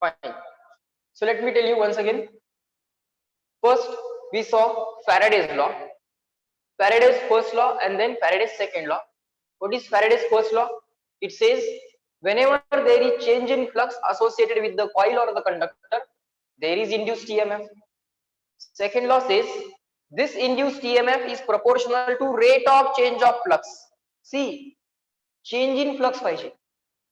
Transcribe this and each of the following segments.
Fine. So let me tell you once again. First, we saw Faraday's law, Faraday's first law, and then Faraday's second law. What is Faraday's first law? It says whenever there is change in flux associated with the coil or the conductor, there is induced EMF. Second law says this induced EMF is proportional to rate of change of flux. See, change in flux पाहिजे.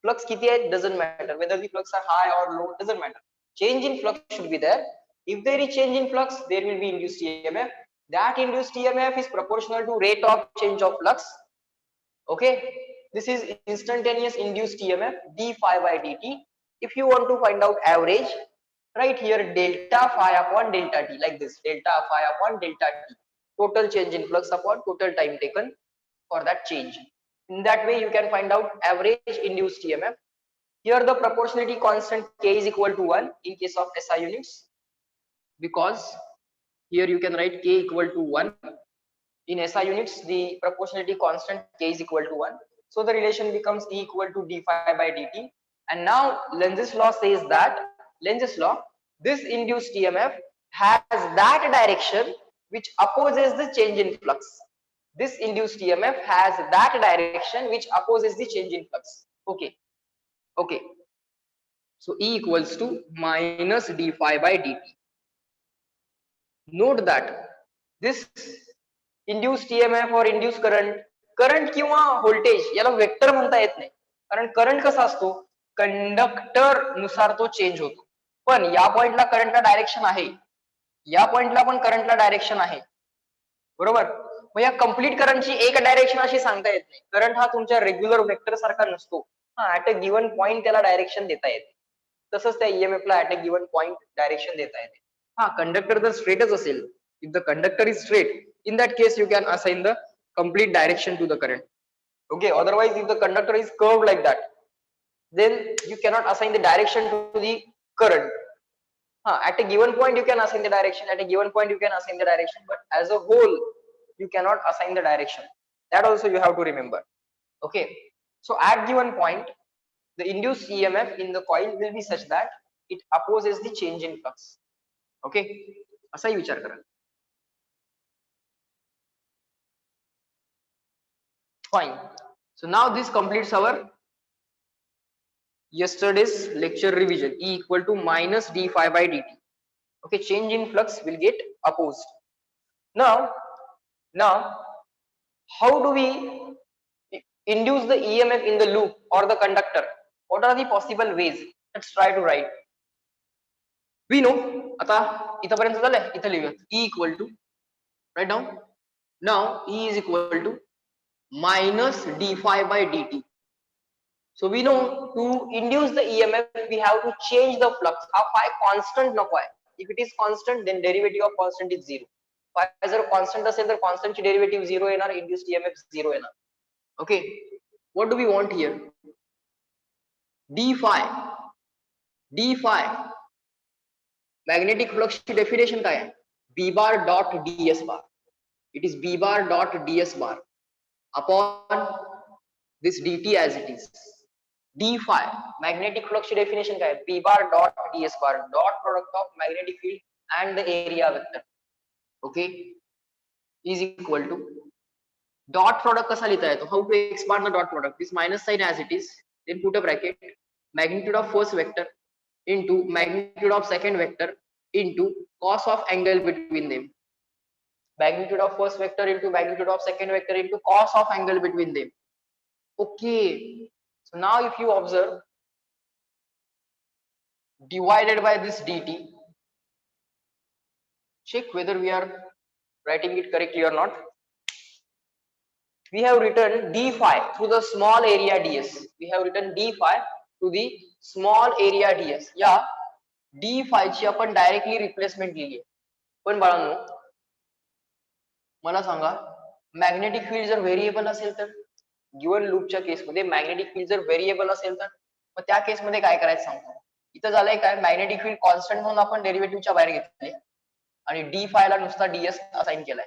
Flux किती आहे doesn't matter, whether the flux are high or low doesn't matter. Change in flux should be there. If there is change in flux, there will be induced EMF. That induced EMF is proportional to rate of change of flux. Okay, this is instantaneous induced EMF d phi by dt. If you want to find out average, right here delta phi upon delta t, like this, delta phi upon delta t, total change in flux upon total time taken for that change. In that way you can find out average induced EMF. Here the proportionality constant k is equal to 1 in case of SI units, because here you can write k equal to 1. In SI units the proportionality constant k is equal to 1, so the relation becomes E equal to d phi by dt. And now Lenz's law says that, Lenz's law, this induced EMF has that direction which opposes the change in flux. This induced EMF has that direction which opposes the change in flux. Okay, so E equals to minus d phi by dt. Note that this induced EMF or induced current किंवा voltage याला vector म्हणता येत नाही, कारण current कसा असतो, conductor नुसार तो चेंज होतो. पण या पॉइंटला करंटला डायरेक्शन आहे, या पॉइंटला पण करंटला डायरेक्शन आहे, बरोबर. मग या कंप्लीट करंटची एक डायरेक्शन अशी सांगता येत नाही. करंट हा तुमच्या रेग्युलर वेक्टर सारखा नसतो. हा ऍट अ गिवन पॉइंट त्याला डायरेक्शन देता येते. तसंच त्या ईएमएफ ला at a given point direction देता येते. हा कंडक्टर जर स्ट्रेटच असेल, if the conductor is straight, in that case you can assign the complete direction to the current. Okay, otherwise if the conductor is curved like that, then you cannot assign the direction to the current. At a given point you can assign the direction, at a given point you can assign the direction, but as a whole you cannot assign the direction. That also you have to remember. Okay, so at given point the induced EMF in the coil will be such that it opposes the change in flux. Okay, असाही विचार करा. Fine. So now this completes our yesterday's lecture revision. E equal to minus d phi by dt. Okay, change in flux will get opposed. Now how do we induce the EMF in the loop or the conductor? What are the possible ways? Let's try to write. We know, आता इथपर्यंत झालंय, इथं लिहूयात. E equal to, write down. Now E is equal to minus d phi by dt. So we know to induce the EMF we have to change the flux. हा phi constant नको आहे. If it is constant then derivative of constant is 0. Phi जर constant असेल तर constant ची derivative 0 येणार, induced EMF 0 येणार. Okay, what do we want here? d phi magnetic flux ची definition काय आहे? b bar dot ds bar. It is b bar dot ds bar upon this dt as it is. d phi magnetic flux ची definition काय आहे? b bar dot ds bar, dot product of magnetic field and the area vector. Okay, is equal to dot product कसा लिहिता येतो? How to expand the dot product? This minus sign as it is, then put a bracket, magnitude of first vector into magnitude of second vector into cos of angle between them. Magnitude of first vector into magnitude of second vector into cos of angle between them. Okay, so now if you observe, divided by this dt, check whether we are writing it correctly or not. We have written d phi through the small area ds. We have written d phi to the small area ds. या d phi ची आपण directly replacement लिहिली. पण बाळांनो मला सांगा, magnetic field जर variable असेल तर, गिवन लूपच्या केसमध्ये मॅग्नेटिक फील्ड जर व्हेरिएबल असेल तर मग त्या केसमध्ये काय करायचं सांगतो. इथं झालंय काय, मॅग्नेटिक फील्ड कॉन्स्टंट म्हणून आपण डेरिव्हेटिव्हच्या बाहेर घेतले आणि डी फाय ला नुसता ds असाइन केलाय.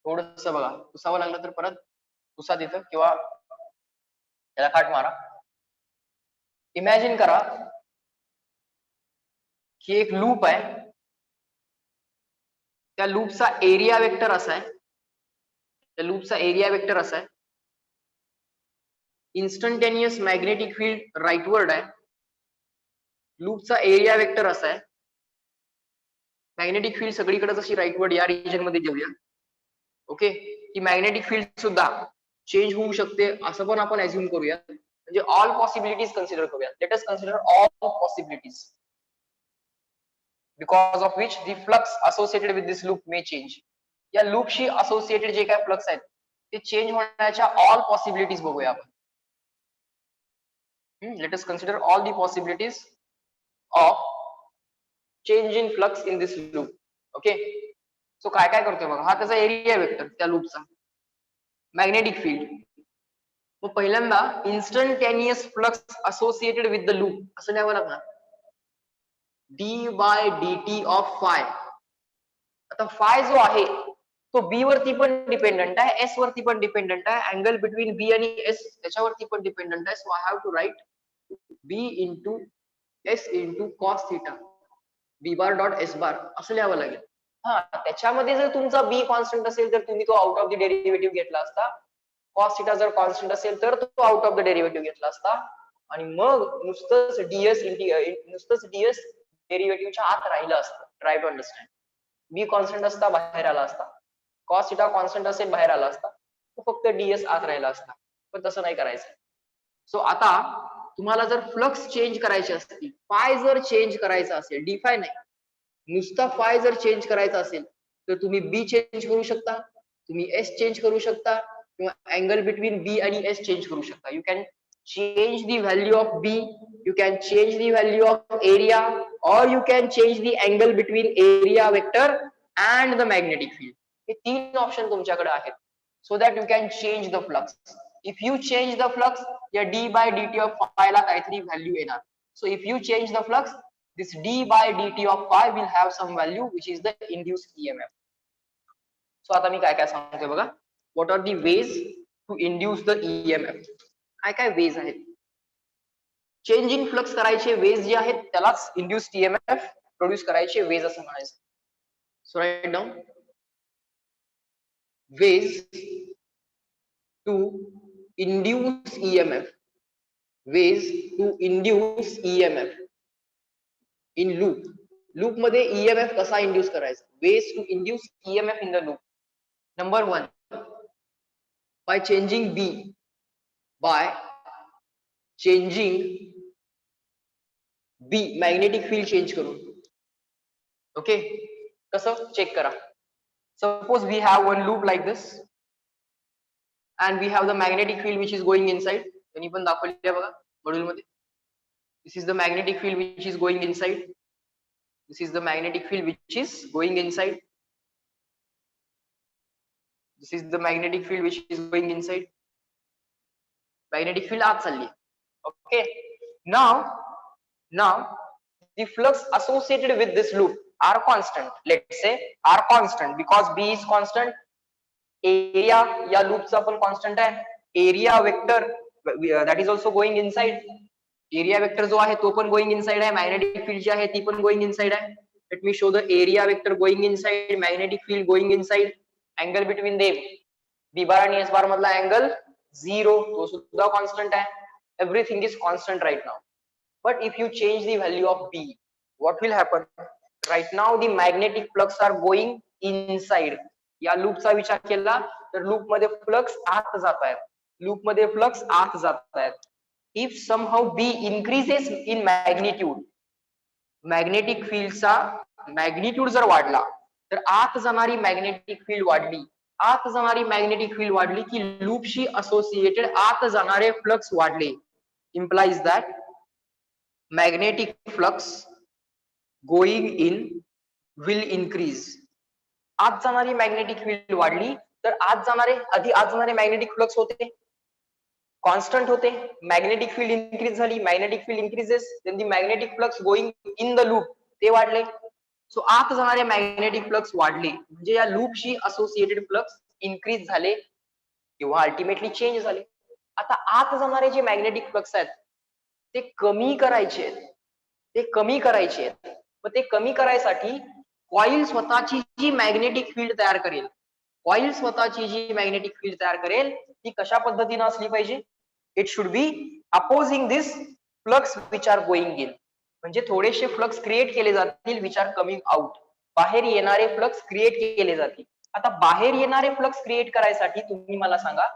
थोडस बघा, पुसावं लागलं तर परत पुसा तिथं किंवा त्याला काट मारा. इमॅजिन करा की एक लूप आहे, त्या लूपचा एरिया वेक्टर असा आहे, त्या लूपचा एरिया वेक्टर असा आहे, इन्स्टंटेनियस मॅग्नेटिक फील्ड राईटवर्ड आहे, लूपचा एरिया वेक्टर असा आहे, मॅग्नेटिक फील्ड सगळीकडे जशी राईटवर्ड या रिजन मध्ये घेऊया. ओके, की मॅग्नेटिक फील्ड सुद्धा चेंज होऊ शकते असं पण आपण अज्युम करूया, म्हणजे ऑल पॉसिबिलिटीज कन्सिडर करूया. Let us consider all possibilities because of which the flux associated with this loop may change. या लूपशी असोसिएटेड जे काय फ्लक्स आहेत ते चेंज होण्याच्या ऑल पॉसिबिलिटीज बघूया आपण. Let us consider all the possibilities of change in flux in this loop. Okay, so काय काय करतोय बघा, हा त्याचा एरिया वेक्टर, त्या लूपचा मॅग्नेटिक फील्ड. मग पहिल्यांदा instantaneous flux associated with the loop असं लिहावं लागणार, D by D T of phi. आता फाय जो आहे तो बी वरती पण डिपेंडंट आहे, एस वरती पण डिपेंडंट आहे, अँगल बिटवीन बी आणि एस त्याच्यावरती पण डिपेंडंट आहे. So I have to write b into s into cos theta b bar dot s bar असं लिहावं लागेल. हा, त्याच्यामध्ये जर तुमचा बी कॉन्स्टंट असेल तर तुम्ही तो आउट ऑफ द डेरिव्हेटिव्ह घेतला असता, कॉस थिटा जर कॉन्स्टंट असेल तर तो आउट ऑफ द डेरिव्हेटिव्ह घेतला असता, आणि मग नुसतंच डीएस डेरिव्हेटिव्हच्या आत राहिलं असतं. Try to understand. B constant असता बाहेर आला असता, कॉस थिटा कॉन्स्टंट असेल बाहेर आला असता, तो फक्त डीएस आत राहिला असता, पण तसं नाही करायचं. सो आता तुम्हाला जर फ्लक्स चेंज करायचे असतील, फाय जर चेंज करायचा असेल, डी फाय नाही, नुसता फाय जर चेंज करायचा असेल तर तुम्ही बी चेंज करू शकता, तुम्ही एस चेंज करू शकता, किंवा अँगल बिटवीन बी आणि एस चेंज करू शकता. You can change the value of B, you can change the value of area, or you can change the angle between area vector and the magnetic field. हे तीन option तुमच्याकडे आहेत, so that you can change the flux. If you change the flux, या d by dt of phi ला काहीतरी value येणार. So if you change the flux, this d by dt of phi will have some value which is the induced EMF. So आता मी काय काय सांगतोय बघा, what are the ways to induce the EMF. काय काय ways आहेत change in flux करायचे, ways जे आहेत त्यालाच इंड्यूस्ड ईएमएफ प्रोड्यूस करायचे वेज असं म्हणायचं. So write down ways to induce EMF, ways to induce EMF in loop. Loop मध्ये ईएमएफ कसा इंड्यूस करायचा, ways to induce EMF in the loop. Number 1, by changing B, by changing B magnetic field change करून. Okay, कसं check करा. Suppose we have one loop like this and we have the magnetic field which is going inside. त्यांनी पण दाखवले आहे बघा module मध्ये. This is the magnetic field which is going inside, this is the magnetic field which is going inside, this is the magnetic field which is going inside. Magnetic field आत चालली. Okay, now the flux associated with this loop are constant. Let's say are constant because B is constant. Area या लूपचा पण constant आहे. Area vector that is also going inside. Area vector जो आहे तो पण गोइंग इनसाइड आहे, magnetic field जी आहे ती पण गोइंग इनसाइड आहे. Let me show the area vector going inside, magnetic field going inside. Angle between them B bar आणि एस बार मधला अँगल 0 तो सुद्धा कॉन्स्टंट आहे. Everything is constant right now. But if you change the value of B, what will happen? Right now the magnetic flux are going inside. या लूपचा विचार केला तर लूप मध्ये फ्लक्स आत जात आहेत, लूप मध्ये फ्लक्स आत जात आहेत. If somehow B increases in magnitude, magnetic फील्डचा magnitude जर वाढला तर आत जाणारी मॅग्नेटिक फील्ड वाढली, आत जाणारी मॅग्नेटिक फील्ड वाढली की लूपशी असोसिएटेड आत जाणारे फ्लक्स वाढले. Implies that magnetic flux going in will increase. आत जाणारी मॅग्नेटिक फील्ड वाढली तर आत जाणारे मॅग्नेटिक फ्लक्स होते कॉन्स्टंट होते. मॅग्नेटिक फील्ड इन्क्रीज झाली, magnetic field increases, then the magnetic flux going in the loop ते वाढले. सो आत जाणारे मॅग्नेटिक फ्लक्स वाढले म्हणजे या लूपशी असोसिएटेड फ्लक्स इन्क्रीज झाले किंवा अल्टिमेटली चेंज झाले. आता आत जाणारे जे मॅग्नेटिक फ्लक्स आहेत ते कमी करायचे आहेत, ते कमी करायचे आहेत. मग ते कमी करायसाठी कॉईल स्वतःची जी मॅग्नेटिक फील्ड तयार करेल, कॉईल स्वतःची जी मॅग्नेटिक फील्ड तयार करेल ती कशा पद्धतीने असली पाहिजे? It should be opposing this flux which are going in. म्हणजे थोडेसे फ्लक्स क्रिएट केले जातील विच आर कमिंग आउट. बाहेर येणारे फ्लक्स क्रिएट केले जातील. आता बाहेर येणारे फ्लक्स क्रिएट करायसाठी तुम्ही मला सांगा,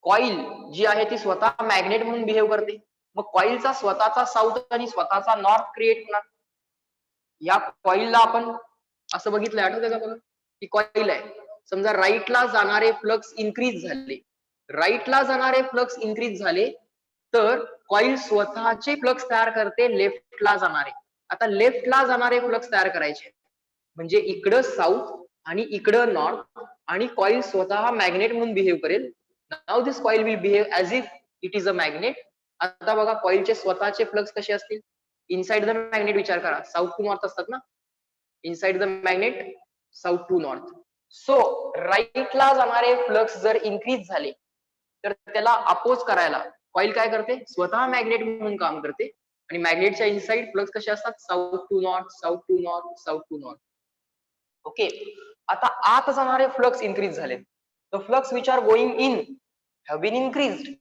कॉईल जी आहे ती स्वतः मॅग्नेट म्हणून बिहेव करते. मग कॉईलचा स्वतःचा साऊथ आणि स्वतःचा नॉर्थ क्रिएट होणार. या कॉईलला आपण असं बघितलंय, आठवतंय का बघा? ही कॉईल आहे. समजा राईटला जाणारे फ्लक्स इन्क्रीज झाले, राईटला जाणारे फ्लक्स इन्क्रीज झाले तर कॉईल स्वतःचे फ्लक्स तयार करते लेफ्टला जाणारे. आता लेफ्टला जाणारे फ्लक्स तयार करायचे म्हणजे इकडं साऊथ आणि इकडं नॉर्थ, आणि कॉईल स्वतः मॅग्नेट म्हणून बिहेव करेल. Now this coil will behave as if it is a magnet. आता बघा कॉईलचे स्वतःचे फ्लक्स कसे असतील? इनसाइड द मॅग्नेट विचार करा, साऊथ टू नॉर्थ असतात ना, inside the magnet south to north. So राईटला जाणारे फ्लक्स जर इन्क्रीज झाले तर त्याला अपोज करायला कॉईल काय करते? स्वतः मॅग्नेट म्हणून काम करते. आणि मॅग्नेटच्या इनसाइड फ्लक्स कसे असतात? South to north, south to north, south to north. Okay. आता आत जाणारे फ्लक्स इन्क्रीज झाले. The flux which are going in have been increased.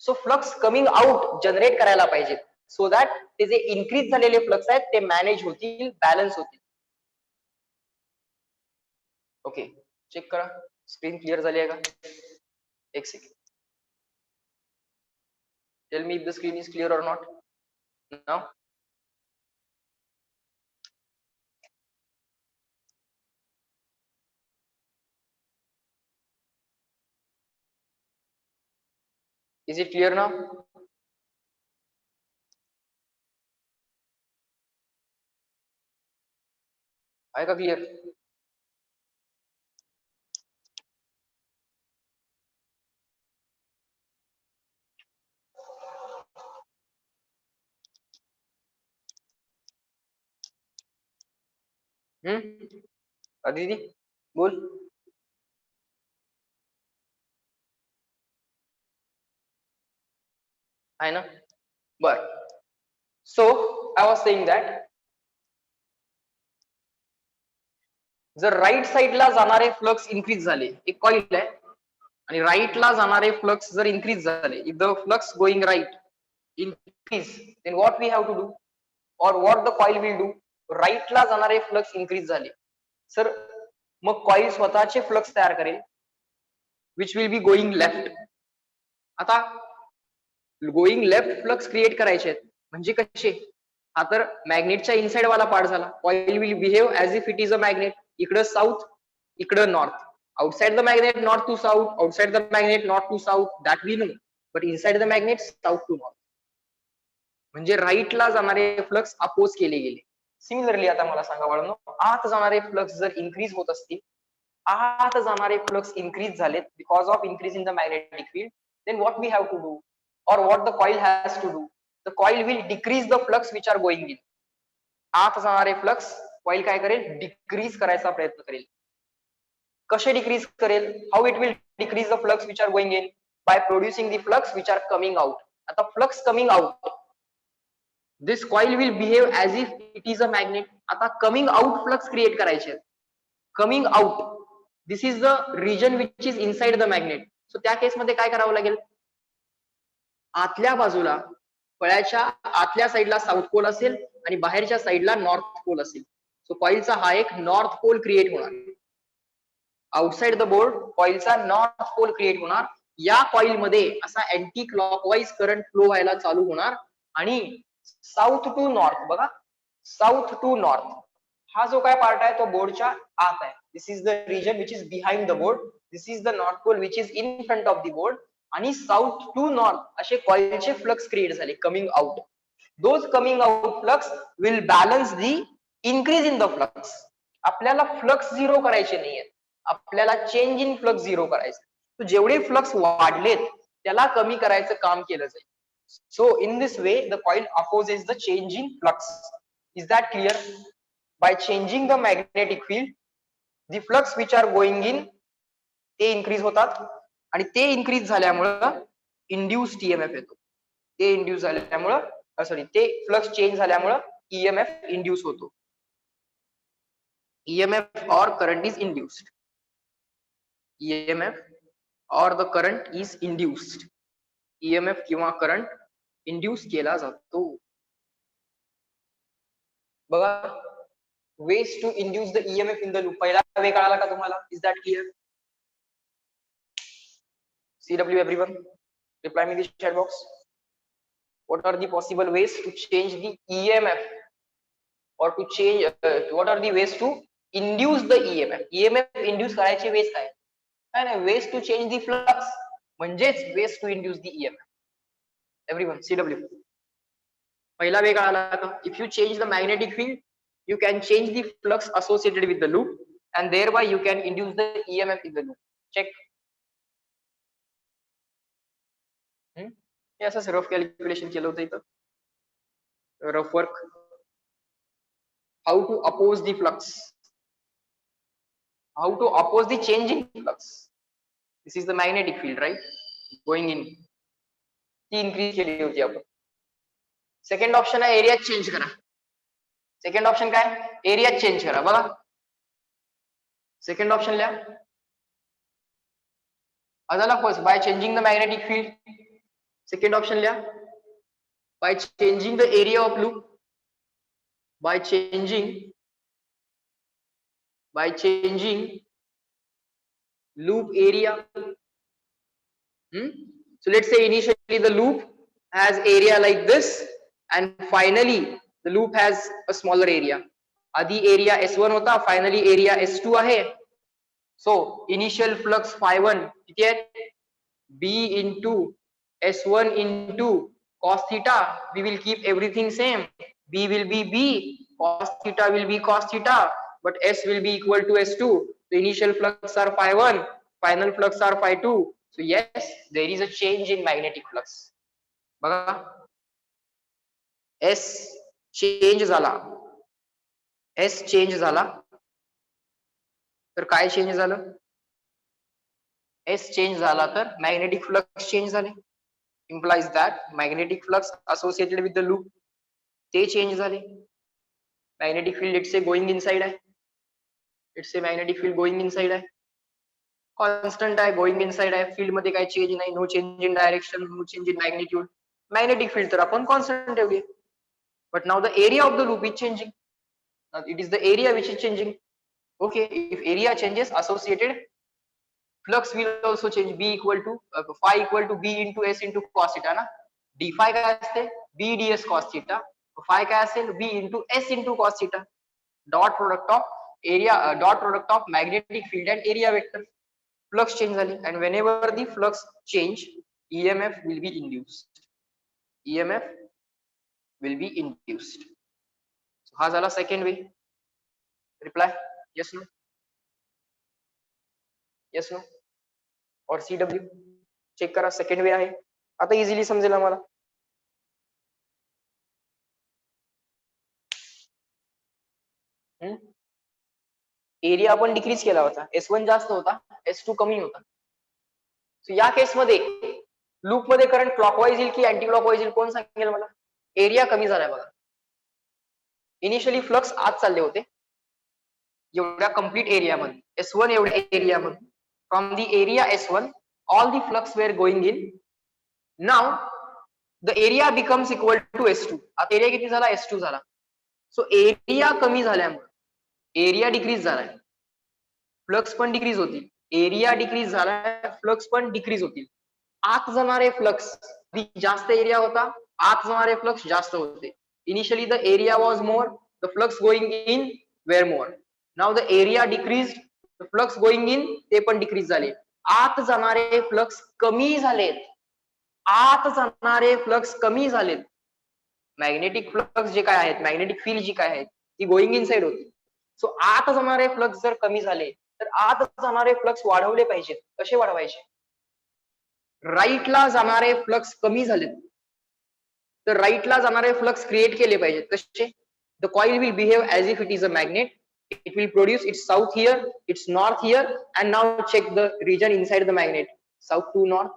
So flux coming out generate करायला पाहिजे, सो दॅट ते जे इन्क्रीज झालेले फ्लक्स आहेत ते मॅनेज होतील, बॅलन्स होतील. ओके, चेक करा स्क्रीन क्लिअर झाली आहे का? एक second. Tell me if the screen is clear or not now. Is it clear now? आहे का क्लिअर? अदिती बोल. आहे ना? बर. So I was saying that जर राईट साइडला जाणारे फ्लक्स इन्क्रीज झाले, एक कॉईल आहे आणि राईटला जाणारे फ्लक्स जर इन्क्रीज झाले, if the flux going right increase, then what we have to do or what the coil will do? राईटला जाणारे फ्लक्स इन्क्रीज झाले सर, मग कॉईल स्वतःचे फ्लक्स तयार करेल which will be going left. आता गोइंग लेफ्ट फ्लक्स क्रिएट करायचे आहेत म्हणजे कसे? हा तर मॅग्नेटच्या इनसाइड वाला पार्ट झाला. Coil will behave as if it is a magnet. इकडं साऊथ, इकडं north. Outside the magnet north to south, outside the magnet north to south, that we know. But inside the magnet south to north. म्हणजे राईटला जाणारे flux oppose केले गेले. Similarly आता मला सांगा बाळांनो, आत जाणारे फ्लक्स जर इन्क्रीज होत असतील, आत जाणारे फ्लक्स इन्क्रीज झालेत because of increase in the magnetic field, then what we have to do or what the coil has to do? The coil will decrease the flux which are going in. आत जाणारे flux coil काय करेल? Decrease करायचा प्रयत्न करेल. कसे decrease करेल? How it will decrease the flux which are going in? By producing the flux which are coming out. आता flux coming out, this coil will behave as if it is a magnet. आता coming out flux create करायचे. Coming out, this is the region which is inside the magnet. So त्या केसमध्ये काय करावं लागेल? आतल्या बाजूला फळ्याच्या आतल्या साईडला साऊथ पोल असेल आणि बाहेरच्या साईडला नॉर्थ पोल असेल. सो कॉईलचा हा एक नॉर्थ पोल क्रिएट होणार. आउटसाइड द बोर्ड कॉईलचा नॉर्थ पोल क्रिएट होणार. या कॉईल मध्ये असा अँटी क्लॉकवाईज करंट फ्लो व्हायला चालू होणार आणि साऊथ टू नॉर्थ, बघा साऊथ टू नॉर्थ हा जो काय पार्ट आहे तो बोर्डच्या आत आहे. This is the region which is behind the board. This is the north pole which is in front of the board. आणि साऊथ टू नॉर्थ असे कॉईलचे फ्लक्स क्रिएट झाले coming out. Those coming out flux will balance the increase in the flux. आपल्याला flux zero करायचे नाहीये, आपल्याला change in flux zero करायचं. तर जेवढे फ्लक्स वाढलेत त्याला कमी करायचं काम केलं जाईल. So in this way the coil opposes the change in flux. Is that clear? By changing the magnetic field, the flux which are going in ते इन्क्रीज होतात आणि ते इन्क्रीज झाल्यामुळं इंड्यूस्ड ईएमएफ येतो. ते इंड्यूस झाल्यामुळं सॉरी ते flux change झाल्यामुळं ईएमएफ इंड्यूस होतो. EMF or current is induced. EMF or the current is induced. EMF किंवा करंट इंड्यूस केला जातो. बघा, ways to induce the EMF in the loop. पहिला वे कळाला का तुम्हाला? Is that clear? CW everyone, reply me in the chat box. What are the possible ways to change the EMF or to change? What are the ways to induce the EMF? EMF induce करायचे ways काय? काय नाही, ways to change the flux म्हणजेच ways to induce the EMF. Everyone, CW. पहिला वे कळाला का? If you change the magnetic field, you can change the flux associated with the loop, and thereby you can induce the EMF in the loop. Check. हे असं rough calculation केलं होतं इथं. Rough work. How to oppose the flux? How to oppose the changing flux? This is the magnetic field, right? Going in. ती increase केली होती आपण. Second option आहे एरिया चेंज करा. सेकंड ऑप्शन काय? एरिया चेंज करा. बघा, सेकंड ऑप्शन लिहा. अदाला first by changing the magnetic field. Second option लिहा. By changing the area of loop. By changing loop area. So let's say initially the loop has area like this, and finally the loop has a smaller area. आधी area S1 होता, finally area S2 आहे. So initial flux phi1 किती आहे? B into S1 into cos theta. We will keep everything same. B will be B, cos theta will be cos theta, but S will be equal to S2. The initial flux are phi1, final flux are phi2. So yes, there is a change in magnetic flux. बघा, S change झाला. S change झाला तर काय change झालं? S change झाला तर magnetic flux change झाले. Implies that magnetic flux associated with the loop ते चेंज झाले. Magnetic field let's say going inside आहे. Let's say magnetic field going inside आहे. Constant आहे, going inside आहे. Field मध्ये काही चेंज नाही. No change in direction, no change in magnitude. Magnetic field तर आपण constant ठेवली. But now the area of the loop is changing. Now it is the area which is changing. Okay, if area changes, associated flux will also change. B equal to phi equal to B into S into cos theta ना. D phi काय असते? B ds cos theta. Phi काय असेल? B into S into cos theta. Dot product of area, dot product of magnetic field and area vector. Flux change झाली, and whenever the flux change, EMF will be induced. EMF will be induced. So हा झाला second way. Reply yes no. Yes no. और CW check करा, second वे आहे. आता easily समजेल आम्हाला. Area आपण डिक्रीज केला होता. S1 जास्त होता, S2 कमी होता. सो या केस मध्ये लूप मध्ये करंट क्लॉकवाईज येईल की अँटी क्लॉकवाईज येईल? कोण सांगेल मला? एरिया कमी झालाय बघा. इनिशियली फ्लक्स आत चालले होते एवढ्या कंप्लीट एरियामध्ये, S1 एवढ्या एरियामध्ये. From the area S1, all the flux were going in. Now the area becomes equal to S2. आता एरिया किती झाला? S2 झाला. सो एरिया कमी झाल्यामुळे एरिया डिक्रीज झालाय, फ्लक्स पण डिक्रीज होतील. एरिया डिक्रीज झालाय, फ्लक्स पण डिक्रीज होतील. आत जाणारे फ्लक्स जास्त एरिया होता, आत जाणारे फ्लक्स जास्त होते. Initially the area was more, the flux going in were more. Now the area decrease, flux going in ते पण डिक्रीज झाले. आत जाणारे फ्लक्स कमी झालेत. आत जाणारे फ्लक्स कमी झालेत. मॅग्नेटिक फ्लक्स जे काय आहेत, मॅग्नेटिक फील्ड जी काय आहेत ती गोइंग इनसाइड होती. सो आत जाणारे फ्लक्स जर कमी झाले तर आत जाणारे फ्लक्स वाढवले पाहिजेत. कसे वाढवायचे? राईटला जाणारे फ्लक्स कमी झालेत तर राईटला जाणारे फ्लक्स क्रिएट केले पाहिजेत. कसे? The coil will behave as if it is a magnet. It will produce its south here, its north here, and now check the region inside the magnet. South to north,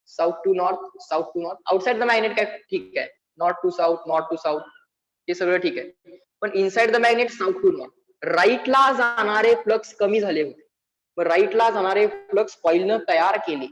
south to north, south to north. Outside the magnet काय ठीक आहे, north to south, north to south, हे सगळं ठीक आहे. पण inside the magnet south to north, राईटला जाणारे फ्लक्स कमी झाले होते. मग राईटला जाणारे फ्लक्स कॉइलनं तयार केले,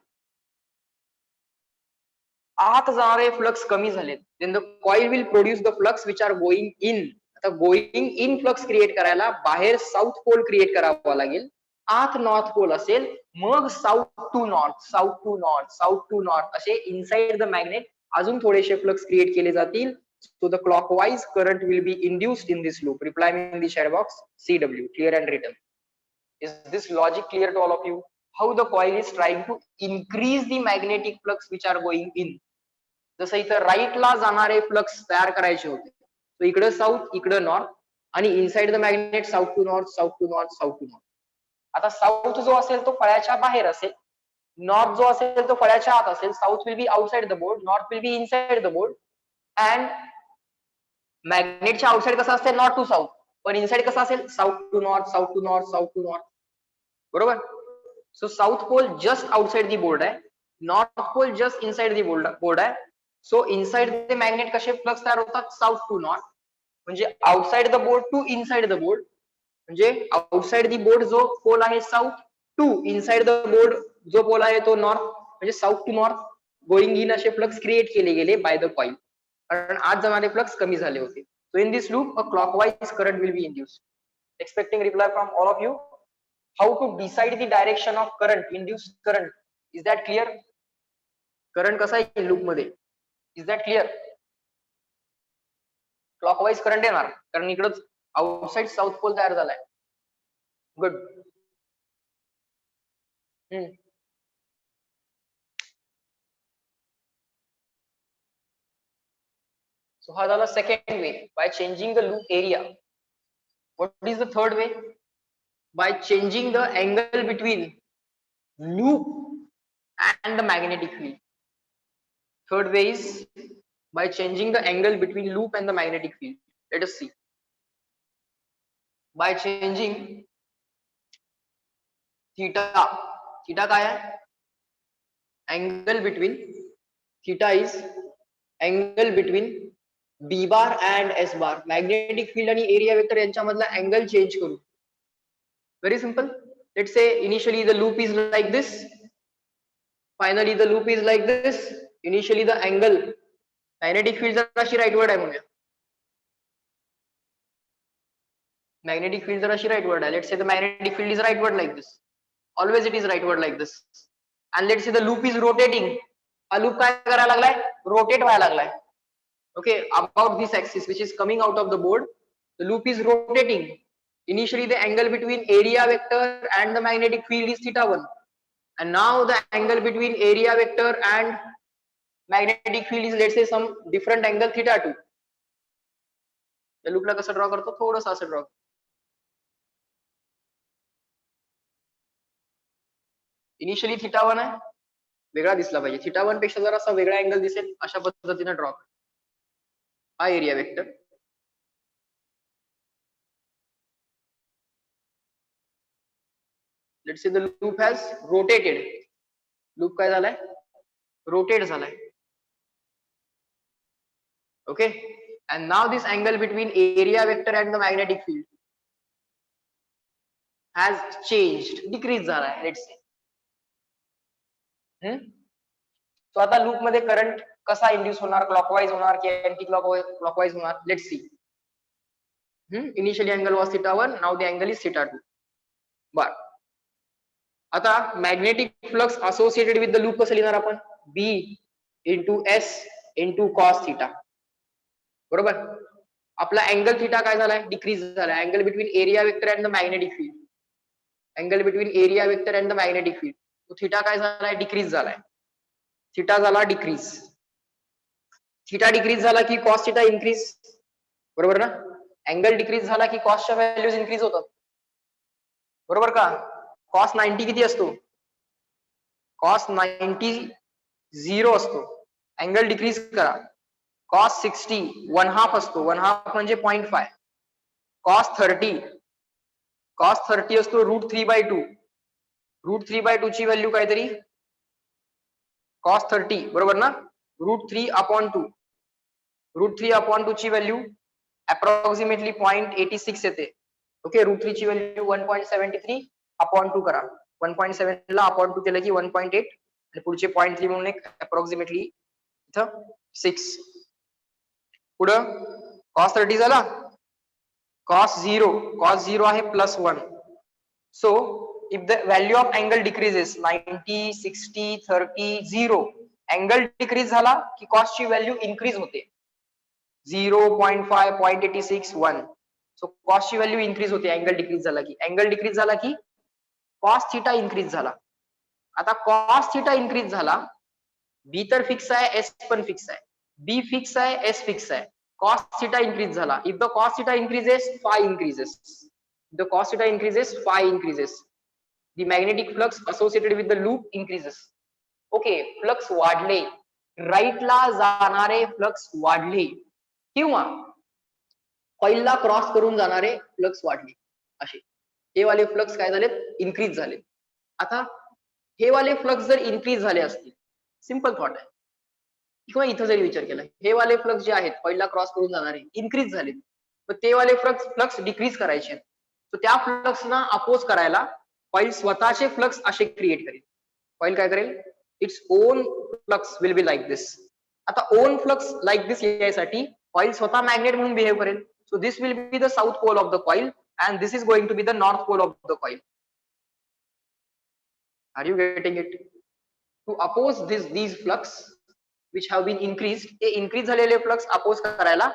आत जाणारे फ्लक्स कमी झालेत. Then the coil will produce the flux which are going in. आता गोइंग इन फ्लक्स क्रिएट करायला बाहेर साऊथ पोल क्रिएट करावा लागेल, आत नॉर्थ पोल असेल, मग south to north, south to north, south to north असे इनसाइड द मॅग्नेट अजून थोडेसे फ्लक्स क्रिएट केले जातील. So the clockwise current will be induced in this loop. Reply me in the chat box CW, clear and written. Is this logic clear to all of you? How the coil is trying to increase the magnetic flux which are going in. जसं इथं राईटला जाणारे flux तयार करायचे होते, तो इकडे south, इकडे north, आणि inside the magnet south to north, south to north, south to north. आता साऊथ जो असेल तो फळ्याच्या बाहेर असेल, नॉर्थ जो असेल तो फळ्याच्या आत असेल. South will be outside the board, north will be inside the board. And मॅग्नेटच्या आउटसाइड कसं असेल, नॉर्थ टू साऊथ, पण इनसाइड कसं असेल, south to north, south to north, south to north. बरोबर. So south pole just outside the board आहे, north pole just inside the board आहे. So inside the magnet कसे flux तयार होतात, south to north, म्हणजे outside the board to inside the board. म्हणजे outside the board जो pole आहे south, to inside the board जो पोल आहे तो नॉर्थ, म्हणजे south to north going in असे फ्लक्स क्रिएट केले गेले बाय द कॉइल, कारण आज जाणारे फ्लक्स कमी झाले होते. So in this loop a clockwise current will be induced. Expecting reply from all of you. How to decide the direction of current, induced current? Is that clear? Current कसा आहे loop मध्ये? Is that clear? Clockwise current येणार, कारण इकडच outside south pole तयार झालाय. Good. So हा झाला second way, by changing the loop area. What is the third way? By changing the angle between loop and the magnetic field. Third way is by changing the angle between loop and the magnetic field. Let us see. By changing theta. Theta काय आहे? Angle between, theta is angle between B bar and S bar. Magnetic field आणि area vector यांच्यामधला angle change करू. Very simple. Let's say initially the loop is like this, finally the loop is like this. Initially the angle, magnetic field जराशी rightward आहे म्हणूया. Magnetic field जराशी rightward आहे. Let's say the magnetic field is rightward like this. Always it is rightward like this. And let's say the loop is rotating. हा loop काय करायला लागलाय? Rotate व्हायला लागलाय. Okay, about this axis which is coming out of the board, the loop is rotating. Initially the angle between area vector and the magnetic field is theta1, and now the angle between area vector and magnetic field is, let's say, some different angle theta2. या loop ला कसं draw करतो, थोडंसं असं draw. Initially theta1 आहे, वेगळा दिसला पाहिजे, theta1 पेक्षा जरासा वेगळा अँगल दिसेल अशा पद्धतीने ड्रॉ. हा area vector. Let's say the loop has rotated. Loop काय झालाय? Rotate झालाय. Okay, and now this angle between area vector and the magnetic field has changed, decreased झालाय. Let's say. So आता लूप मध्ये करंट कसा induce होणार, clockwise होणार की अँटी क्लॉकवाइज होणार? Let's see. Initially angle was theta1, now the angle is theta2. बर. आता magnetic flux associated with the loop कसं लिहिणार आपण? B into S into cos theta. बरोबर. आपला अँगल थीटा काय झालाय? डिक्रीज झालाय. Angle between area vector and the magnetic field. Angle between area vector and the magnetic field. तो theta काय झालाय? डिक्रीज झालाय. थीटा झाला डिक्रीज. थीटा डिक्रीज झाला की कॉस थीटा इन्क्रीज. बरोबर ना? अँगल डिक्रीज झाला की कॉसच्या व्हॅल्यूज इन्क्रीज होतात. बरोबर का? कॉस 90 किती असतो? कॉस 90 0 असतो. अँगल डिक्रीज करा. कॉस 60 1/2 असतो. 1/2 म्हणजे 0.5. कॉस 30 cos 30 असतो √3/2. √3/2 ची व्हॅल्यू काहीतरी cos 30 बरोबर ना, √3/2. √3/2 ची व्हॅल्यू अप्रॉक्सिमेटली 0.86 येते. ओके, √3 ची व्हॅल्यू 1.73/2 करा. 1.7 ला अपॉन 2 केलं की 1.8 आणि पुढचे 0.3 म्हणून एक अप्रॉक्सिमेटली इथं 6. पुढं cos 30 झाला. cos 0 आहे +1. So if the value of angle decreases 90, 60, 30, 0, angle decrease झाला की cos ची व्हॅल्यू इन्क्रीज होते. 0.5, 0.86, 1. So cos ची व्हॅल्यू इन्क्रीज होते अँगल डिक्रीज झाला की. अँगल डिक्रीज झाला की cos थिटा इन्क्रीज झाला. आता cos थिटा इन्क्रीज झाला, B तर फिक्स आहे, S पण फिक्स आहे. B फिक्स आहे, S फिक्स आहे. cos theta increase झाला. If the cos theta increases, phi increases. If the cos theta increases, phi increases. The magnetic flux associated with the loop increases. Okay, flux वाढले, right ला जाणारे flux वाढले किंवा coil ला cross करून जाणारे flux वाढले, असे हे वाले फ्लक्स काय झाले, इन्क्रीज झाले. आता हे वाले फ्लक्स जर इन्क्रीज झाले असतील, सिंपल थॉट आहे, किंवा इथं जरी विचार केला, हे वाले फ्लक्स जे आहेत पहिला क्रॉस करून जाणारे इन्क्रीज झाले, तर ते वाले फ्लक्स डिक्रीज करायचे. तर त्या फ्लक्सना अपोज करायला कॉइल स्वतःचे फ्लक्स असे क्रिएट करेल. कॉइल काय करेल, its own flux will be like this. आता ओन फ्लक्स लाईक दिस यासाठी कॉइल स्वतः मॅग्नेट म्हणून बिहेव करेल. So this will be the south pole of the coil and this is going to be the north pole of the coil. Are you getting it? To oppose these flux which have been increased, हे increase झालेले flux oppose करायला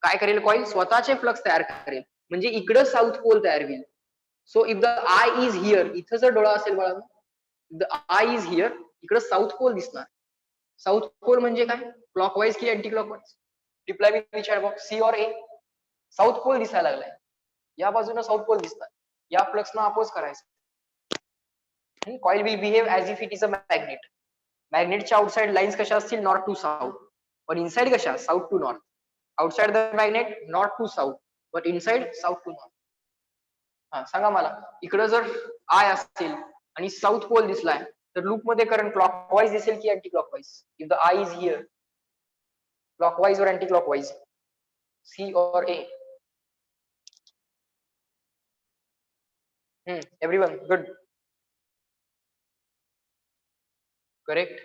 काय करेल, coil स्वतःचे flux तयार करेल, म्हणजे इकडे साउथ पोल तयार होईल. So if the I is here, इथं जर डोळा असेल बाळा, द आय इज हियर, इकडे साउथ पोल दिसणार. साउथ पोल म्हणजे काय, क्लॉकवाईज की अँटी क्लॉकवाईज? रिप्लाय मी चॅट बॉक्स, सी और ए. साउथ पोल दिसायला लागलाय, या बाजूने साउथ पोल दिसतात, या फ्लक्सना अपोज करायचं. Coil will behave as if it is a magnet. मॅग्नेटच्या आउटसाइड लाईन्स कशा असतील, नॉर्थ टू साऊथ, पण इनसाइड कशा, south to north. Outside the magnet north to south, but inside south to north. हा सांगा मला, इकडे जर आय असेल आणि साऊथ पोल दिसलाय, तर लूप मध्ये करंट क्लॉकवाईज दिसेल की anti clockwise? If the I is here, clockwise और अँटी क्लॉकवाईज? सी और ए? Everyone good? Correct.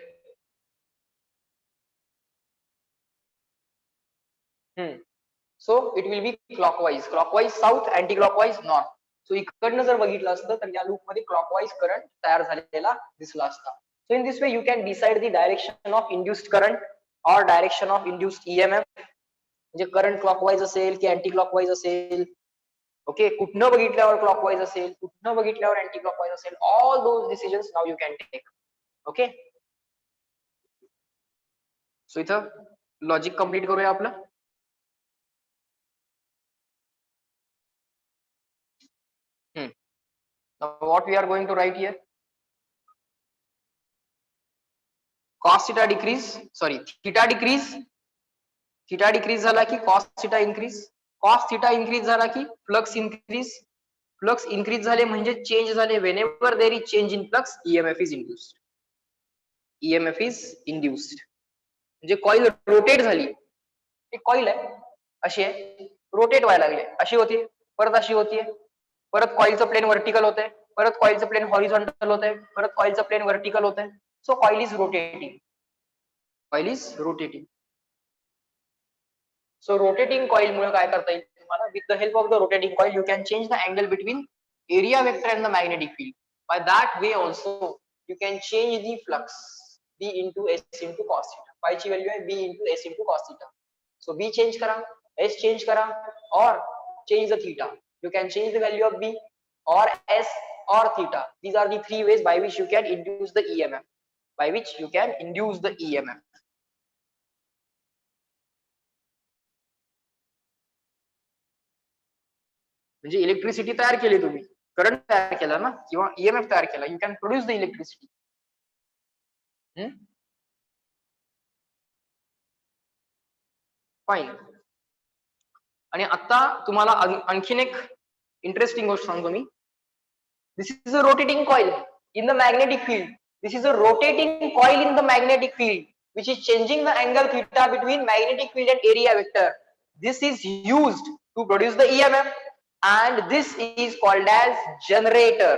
So it will be clockwise south, anti clockwise north. So इकडनं जर बघितलं असतं तर या लूप मध्ये क्लॉकवाईज करंट तयार झालेला दिसला असता. So in this way you can decide the direction of induced current or direction of induced EMF. म्हणजे करंट क्लॉकवाईज असेल की अँटी क्लॉकवाईज असेल. ओके, कुठनं बघितल्यावर क्लॉकवाईज असेल, कुठनं बघितल्यावर अँटी क्लॉकवाईज असेल, all those decisions now you can take. Okay, so इथं लॉजिक कंप्लीट करूया आपलं. Now what we are going to write here, cos theta decrease, sorry theta decrease झाला की cos theta increase, cos theta increase झाला की flux increase झाले म्हणजे change झाले. whenever there is change in flux, EMF is induced. म्हणजे coil rotate झाली, एक कॉइल आहे अशी आहे, रोटेट व्हायला लागले, अशी होती, परत अशी होतीये, परत कॉइलचं प्लेन व्हर्टिकल होतंय, परत कॉइलचं प्लेन हॉरिझॉन्टल होतंय, परत कॉइलचं प्लेन व्हर्टिकल होतंय. So coil is rotating. So rotating coil मुळे काय करता येईल तुम्हाला, with the help of the rotating coil you can change the angle between area vector and the magnetic field. By that way also you can change the flux B into S into cos theta. Phi ची value आहे B into S into cos theta. So B change करा, S change करा, or change the theta. You can change the value of B or S or theta. These are the three ways by which you can induce the EMF. म्हणजे electricity तयार केली तुम्ही, current तयार केला ना, किंवा EMF तयार केला. You can produce the electricity. Fine. आणि आता तुम्हाला आणखीन एक इंटरेस्टिंग गोष्ट सांगतो मी. This is a rotating coil in the magnetic field. This is a rotating coil in the magnetic field, which is changing the angle theta between magnetic field and area vector. This is used to produce the EMF, and this is called as generator.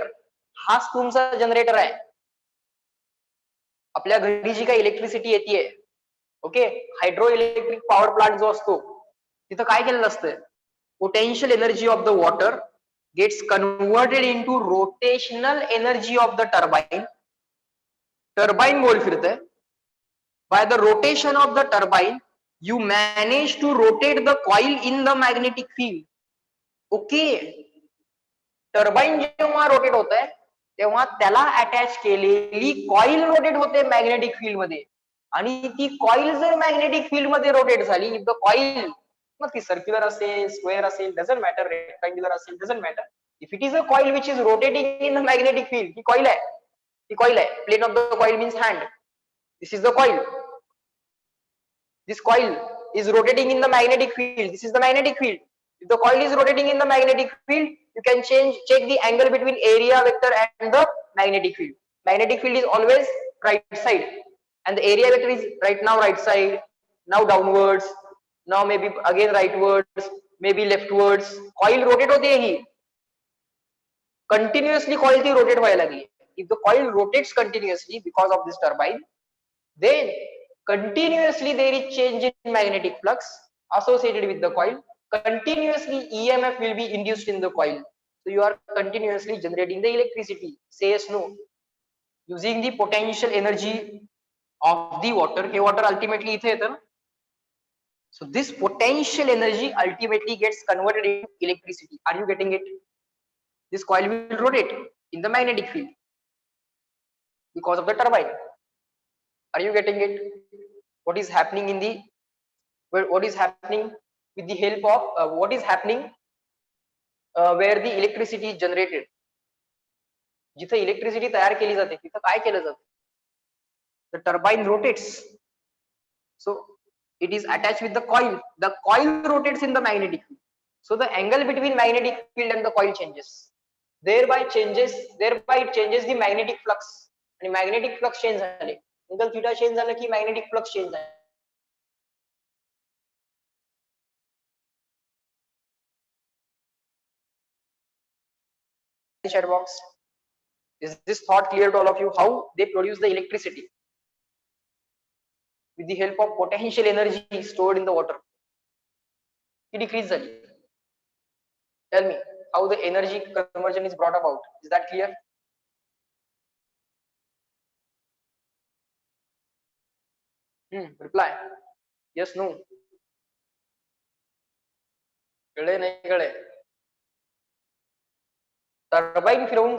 हाच तुमचा generator आहे. आपल्या घरी जी काही electricity येते, okay, hydro electric power plant जो असतो, तिथं काय केलेलं असतं, potential energy of the water gets converted into rotational energy of the turbine. Turbine गोल फिरतंय. By the rotation of the turbine, you manage to rotate the coil in the magnetic field. Okay. Turbine जेव्हा rotate होत आहे तेव्हा त्याला attach केलेली coil rotate होते magnetic field मध्ये, आणि ती कॉइल जर मॅग्नेटिक फील्ड मध्ये रोटेट झाली, इफ द कॉइल, मग ती सर्क्युलर असेल, स्क्वेअर असेल, डझंट मॅटर, रेक्टँग्युलर असेल, doesn't matter, if it is a coil which is rotating in the magnetic field, he coil आहे, ही coil आहे, plane of the coil means hand, this is the coil, this coil is rotating in the magnetic field, this is the magnetic field. If the coil is rotating in the magnetic field, you can check the angle between area vector and the magnetic field. Magnetic field is always right side, and the area vector is right now right side, now downwards, now maybe again rightwards, maybe leftwards. Coil rotate होते ही, continuously coil ती rotate व्हायला लागली. If the coil rotates continuously because of this turbine, then continuously there is change in magnetic flux associated with the coil. Continuously EMF will be induced in the coil. So you are continuously generating the electricity. Say yes, no. Using the potential energy of the water. हे water ultimately इथे येतं ना. So this potential energy ultimately gets converted into electricity. Are you getting it? This coil will rotate in the magnetic field because of the turbine. Are you getting it? What is happening in the, what is happening with the help of what is happening where the electricity is generated? जिथे electricity तयार केली जाते तिथे काय केलं जातं? The turbine rotates, so it is attached with the coil. The coil rotates in the magnetic field, so the angle between magnetic field and the coil changes. Thereby it changes the magnetic flux, आणि magnetic flux change झाले, angle theta change झालं की magnetic flux change झाले. Chat box, is this thought clear to all of you? How they produce the electricity with the help of potential energy stored in the water? It decrease झाली. Tell me how the energy conversion is brought about. Is that clear? Reply yes, no. कळे नाही कळे. Turbine फिरवून